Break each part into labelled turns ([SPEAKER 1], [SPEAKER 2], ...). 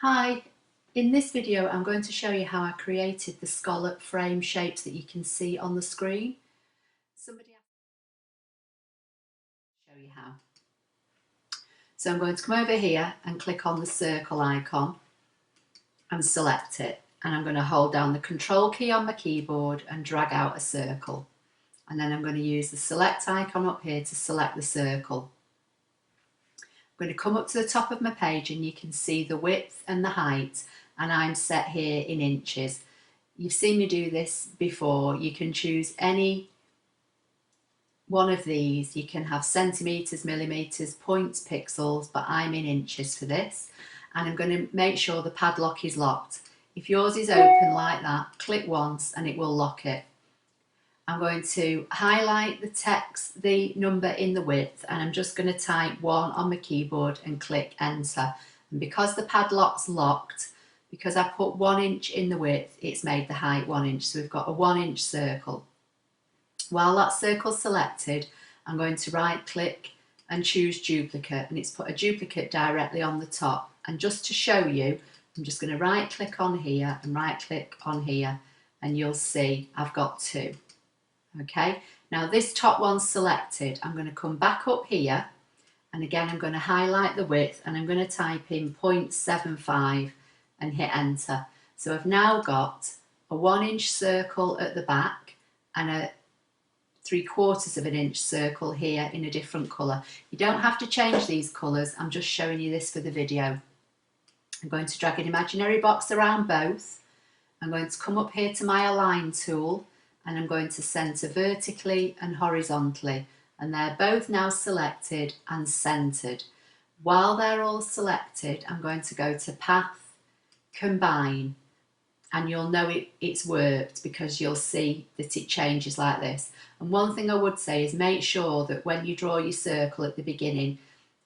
[SPEAKER 1] Hi, in this video I'm going to show you how I created the scallop frame shapes that you can see on the screen. Somebody asked me to show you how. So I'm going to come over here and click on the circle icon and select it, and I'm going to hold down the control key on my keyboard and drag out a circle, and then I'm going to use the select icon up here to select the circle. I'm going to come up to the top of my page and you can see the width and the height, and I'm set here in inches. You've seen me do this before. You can choose any one of these. You can have centimetres, millimetres, points, pixels, but I'm in inches for this. And I'm going to make sure the padlock is locked. If yours is open like that, click once and it will lock it. I'm going to highlight the text, the number in the width, and I'm just going to type 1 on my keyboard and click enter. And because the padlock's locked, because I put 1 inch in the width, it's made the height 1 inch. So we've got a 1 inch circle. While that circle's selected, I'm going to right click and choose duplicate, and it's put a duplicate directly on the top. And just to show you, I'm just going to right click on here and right click on here, and you'll see I've got 2. Okay, now this top one's selected. I'm going to come back up here, and again I'm going to highlight the width and I'm going to type in 0.75 and hit enter. So I've now got a 1 inch circle at the back and a 3/4 of an inch circle here in a different colour. You don't have to change these colours, I'm just showing you this for the video. I'm going to drag an imaginary box around both. I'm going to come up here to my align tool, and I'm going to centre vertically and horizontally, and they're both now selected and centred. While they're all selected, I'm going to go to path, combine, and you'll know it's worked because you'll see that it changes like this. And one thing I would say is make sure that when you draw your circle at the beginning,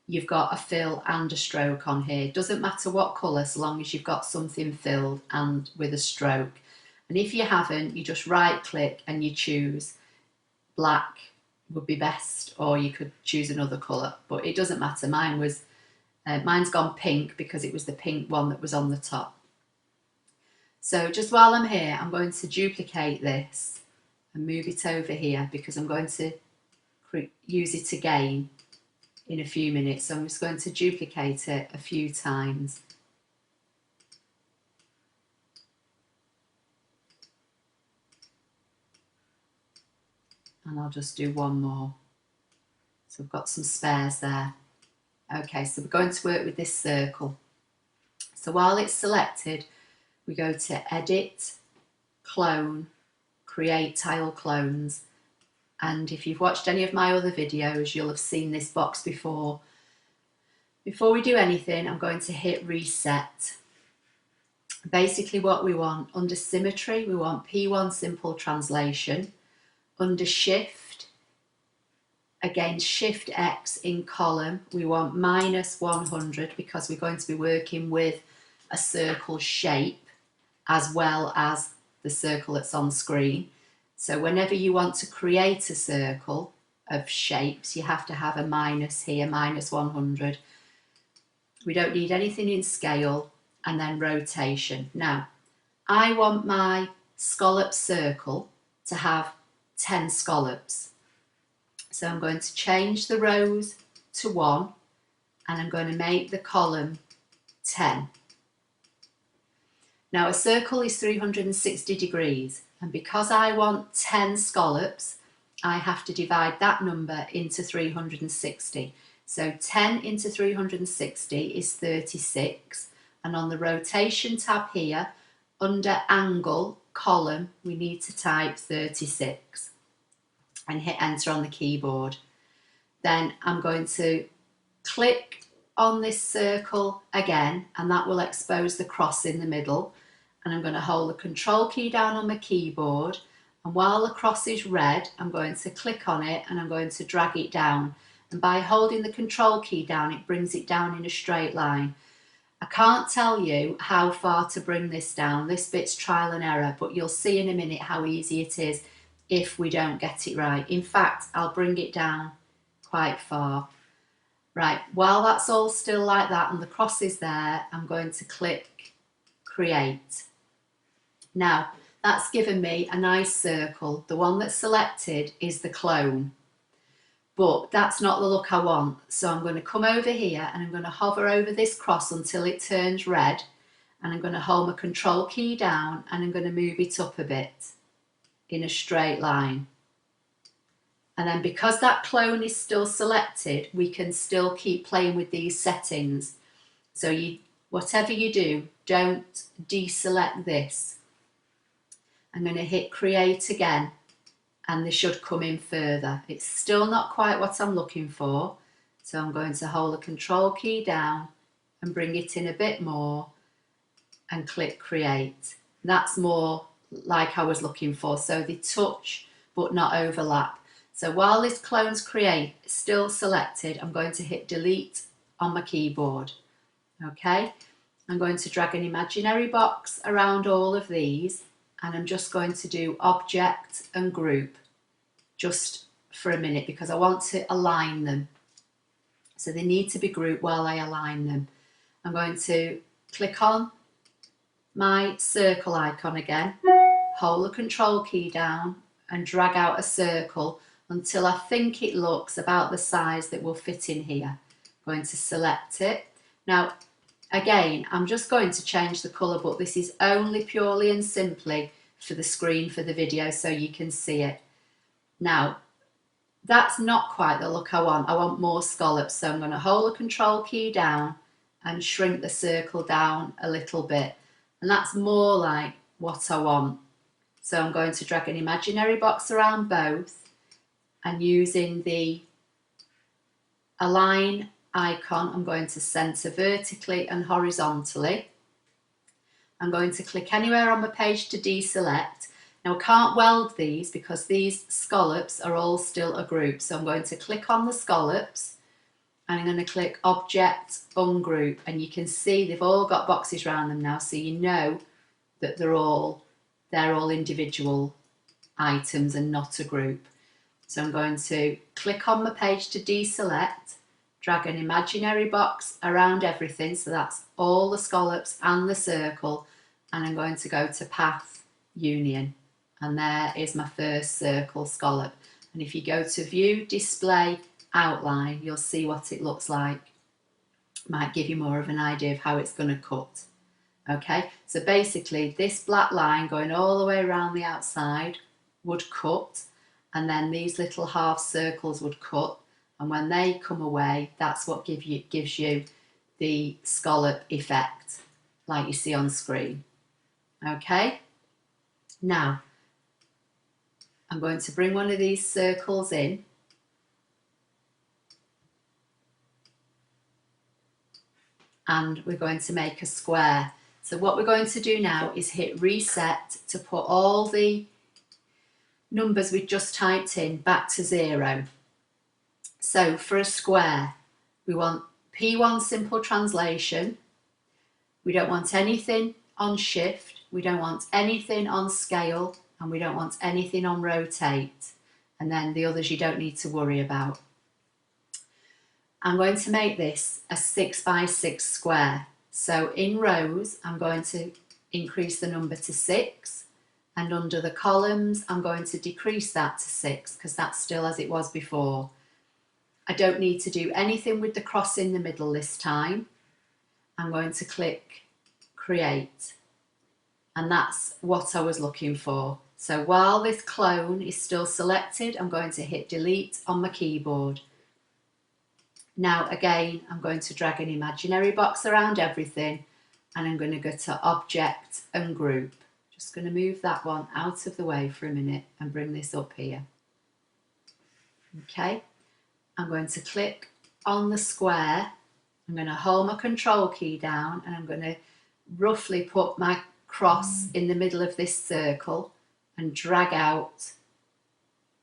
[SPEAKER 1] you've got a fill and a stroke on here. It doesn't matter what colour, so long as you've got something filled and with a stroke. And if you haven't, you just right click and you choose black would be best, or you could choose another colour, but it doesn't matter. Mine's gone pink because it was the pink one that was on the top. So just while I'm here, I'm going to duplicate this and move it over here because I'm going to use it again in a few minutes. So I'm just going to duplicate it a few times. And I'll just do one more. So I've got some spares there. Okay, so we're going to work with this circle. So while it's selected, we go to Edit, Clone, Create Tile Clones. And if you've watched any of my other videos, you'll have seen this box before. Before we do anything, I'm going to hit Reset. Basically what we want, under Symmetry, we want P1 Simple Translation. Under Shift, again Shift X in column, we want -100 because we're going to be working with a circle shape as well as the circle that's on screen. So whenever you want to create a circle of shapes, you have to have a minus here, -100. We don't need anything in scale, and then rotation. Now, I want my scallop circle to have 10 scallops. So I'm going to change the rows to 1, and I'm going to make the column 10. Now a circle is 360 degrees, and because I want 10 scallops, I have to divide that number into 360. So 10 into 360 is 36, and on the rotation tab here, under angle, column, we need to type 36 and hit enter on the keyboard. Then I'm going to click on this circle again, and that will expose the cross in the middle. And I'm going to hold the control key down on my keyboard, and while the cross is red, I'm going to click on it and I'm going to drag it down. And by holding the control key down, it brings it down in a straight line. I can't tell you how far to bring this down. This bit's trial and error, but you'll see in a minute how easy it is if we don't get it right. In fact, I'll bring it down quite far. Right, while that's all still like that and the cross is there, I'm going to click create. Now, that's given me a nice circle. The one that's selected is the clone, but that's not the look I want. So I'm going to come over here and I'm going to hover over this cross until it turns red, and I'm going to hold my control key down and I'm going to move it up a bit in a straight line. And then because that clone is still selected, we can still keep playing with these settings. So whatever you do, don't deselect this. I'm going to hit create again and this should come in further. It's still not quite what I'm looking for. So I'm going to hold the control key down and bring it in a bit more and click create. That's more like I was looking for. So they touch but not overlap. So while this clone's create is still selected, I'm going to hit delete on my keyboard. Okay, I'm going to drag an imaginary box around all of these and I'm just going to do object and group just for a minute because I want to align them. So they need to be grouped while I align them. I'm going to click on my circle icon again, hold the control key down and drag out a circle until I think it looks about the size that will fit in here. I'm going to select it. Now, again, I'm just going to change the colour, but this is only purely and simply for the screen for the video so you can see it. Now, that's not quite the look I want. I want more scallops, so I'm going to hold the control key down and shrink the circle down a little bit. And that's more like what I want. So I'm going to drag an imaginary box around both and using the align icon, I'm going to center vertically and horizontally. I'm going to click anywhere on the page to deselect. Now I can't weld these because these scallops are all still a group. So I'm going to click on the scallops and I'm going to click object ungroup, and you can see they've all got boxes around them now, so you know that they're all individual items and not a group. So I'm going to click on the page to deselect, drag an imaginary box around everything, so that's all the scallops and the circle, and I'm going to go to path union, and there is my first circle scallop. And if you go to view display outline, you'll see what it looks like. Might give you more of an idea of how it's going to cut. Okay, so basically this black line going all the way around the outside would cut, and then these little half circles would cut, and when they come away, that's what gives you the scallop effect like you see on screen. Okay, now I'm going to bring one of these circles in and we're going to make a square. So what we're going to do now is hit reset to put all the numbers we just typed in back to 0. So for a square, we want P1 simple translation. We don't want anything on shift. We don't want anything on scale, and we don't want anything on rotate. And then the others you don't need to worry about. I'm going to make this a 6 by 6 square. So in rows, I'm going to increase the number to 6. And under the columns, I'm going to decrease that to 6 because that's still as it was before. I don't need to do anything with the cross in the middle this time. I'm going to click create. And that's what I was looking for. So while this clone is still selected, I'm going to hit delete on my keyboard. Now again, I'm going to drag an imaginary box around everything and I'm going to go to object and group. Just going to move that one out of the way for a minute and bring this up here. Okay, I'm going to click on the square. I'm going to hold my control key down and I'm going to roughly put my cross in the middle of this circle and drag out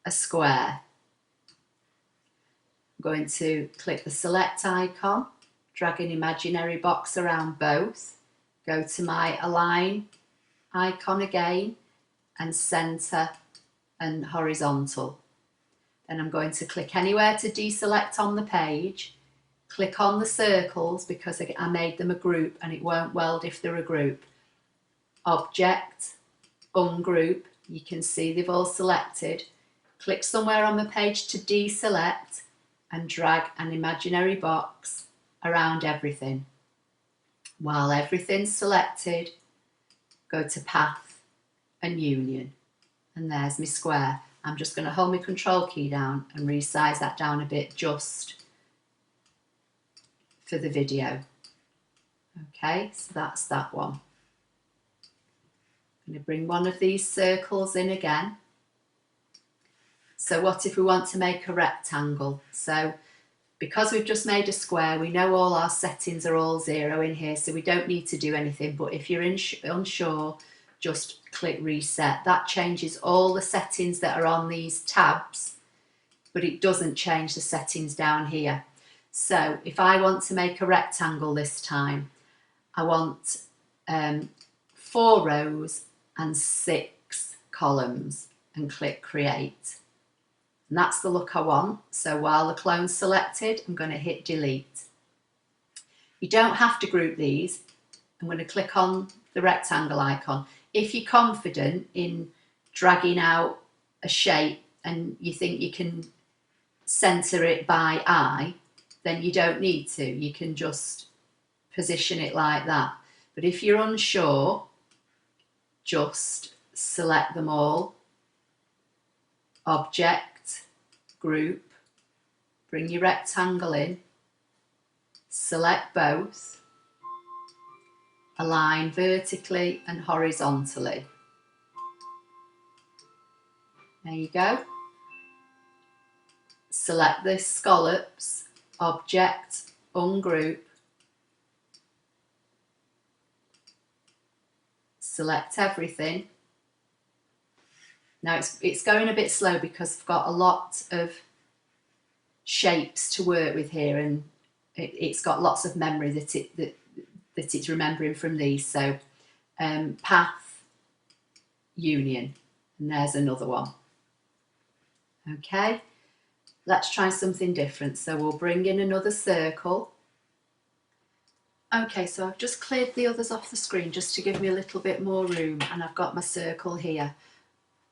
[SPEAKER 1] a square. I'm going to click the select icon, drag an imaginary box around both, go to my align icon again and center and horizontal. Then I'm going to click anywhere to deselect on the page, Click on the circles because I made them a group and it won't weld if they're a group. Object, ungroup, you can see they've all selected. Click somewhere on the page to deselect and drag an imaginary box around everything. While everything's selected, go to Path and Union. And there's my square. I'm just going to hold my control key down and resize that down a bit just for the video. Okay, so that's that one. I'm going to bring one of these circles in again. So what if we want to make a rectangle? So because we've just made a square, we know all our settings are all 0 in here, so we don't need to do anything. But if you're unsure, just click reset. That changes all the settings that are on these tabs, but it doesn't change the settings down here. So if I want to make a rectangle this time, I want 4 rows and 6 columns, and click create. And that's the look I want. So while the clone's selected, I'm going to hit delete. You don't have to group these. I'm going to click on the rectangle icon. If you're confident in dragging out a shape and you think you can center it by eye, then you don't need to. You can just position it like that. But if you're unsure, just select them all. Object, group, bring your rectangle in, select both, align vertically and horizontally. There you go. Select the scallops, object, ungroup, select everything. Now it's going a bit slow because I've got a lot of shapes to work with here, and it's got lots of memory that it's remembering from these. So path, union, and there's another one. Okay, let's try something different. So we'll bring in another circle. Okay, so I've just cleared the others off the screen just to give me a little bit more room, and I've got my circle here.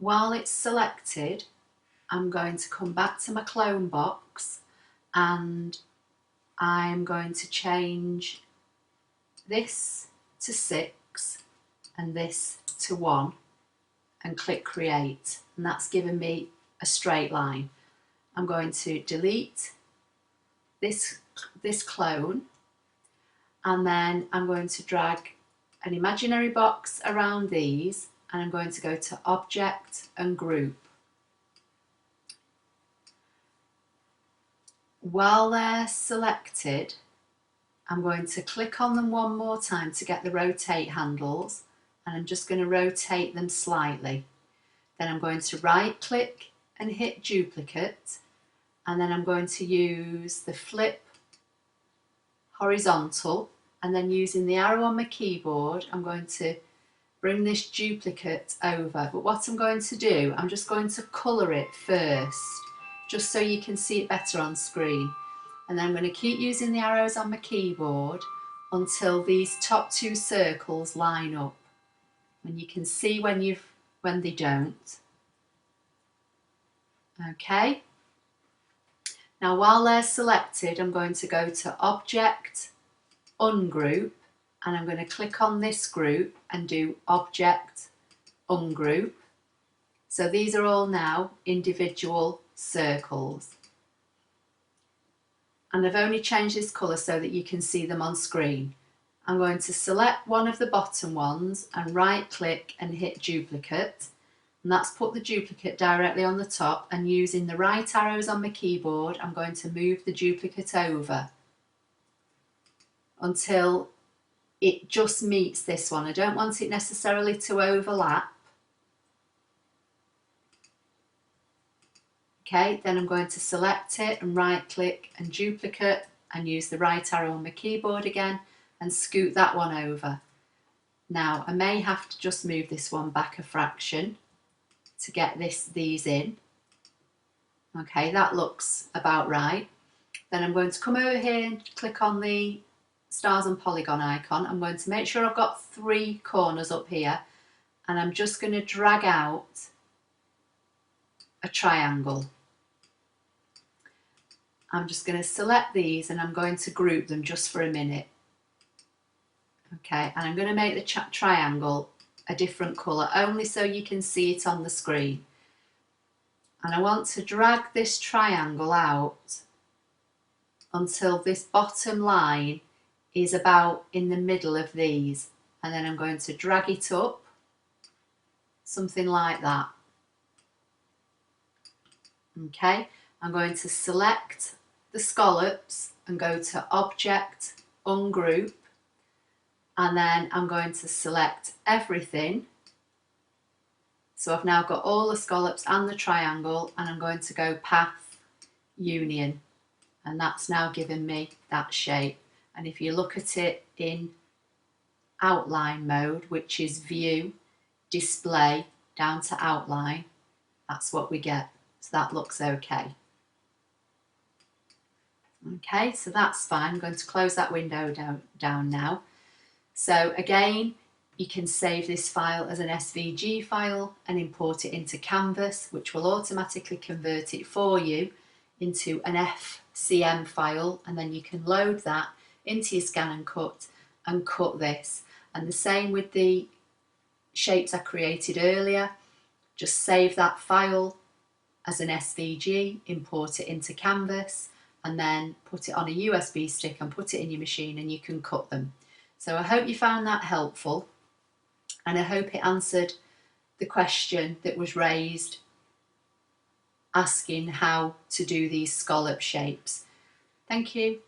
[SPEAKER 1] While it's selected, I'm going to come back to my clone box and I'm going to change this to 6 and this to 1 and click create, and that's given me a straight line. I'm going to delete this clone, and then I'm going to drag an imaginary box around these, and I'm going to go to object and group. While they're selected, I'm going to click on them one more time to get the rotate handles, and I'm just going to rotate them slightly. Then I'm going to right click and hit duplicate, and then I'm going to use the flip horizontal, and then using the arrow on my keyboard I'm going to bring this duplicate over. But what I'm going to do, I'm just going to colour it first, just so you can see it better on screen. And then I'm going to keep using the arrows on my keyboard until these top 2 circles line up. And you can see when they don't. Okay. Now while they're selected, I'm going to go to Object, Ungroup, and I'm going to click on this group and do Object, Ungroup. So these are all now individual circles. And I've only changed this colour so that you can see them on screen. I'm going to select one of the bottom ones and right click and hit duplicate. And that's put the duplicate directly on the top, and using the right arrows on my keyboard I'm going to move the duplicate over until it just meets this one. I don't want it necessarily to overlap. Okay, then I'm going to select it and right click and duplicate and use the right arrow on my keyboard again and scoot that one over. Now I may have to just move this one back a fraction to get these in. Okay, that looks about right. Then I'm going to come over here and click on the stars and polygon icon. I'm going to make sure I've got 3 corners up here, and I'm just going to drag out a triangle. I'm just going to select these and I'm going to group them just for a minute. Okay, and I'm going to make the triangle a different colour, only so you can see it on the screen. And I want to drag this triangle out until this bottom line is about in the middle of these, and then I'm going to drag it up, something like that. Okay, I'm going to select the scallops and go to Object, Ungroup, and then I'm going to select everything. So I've now got all the scallops and the triangle, and I'm going to go Path, Union, and that's now given me that shape. And if you look at it in outline mode, which is View, Display, down to Outline, that's what we get. So that looks okay. Okay, so that's fine. I'm going to close that window down now. So again, you can save this file as an SVG file and import it into Canvas, which will automatically convert it for you into an FCM file, and then you can load that into your ScanNCut and cut this. And the same with the shapes I created earlier. Just save that file as an SVG, import it into Canvas, and then put it on a USB stick and put it in your machine, and you can cut them. So I hope you found that helpful, and I hope it answered the question that was raised asking how to do these scallop shapes. Thank you.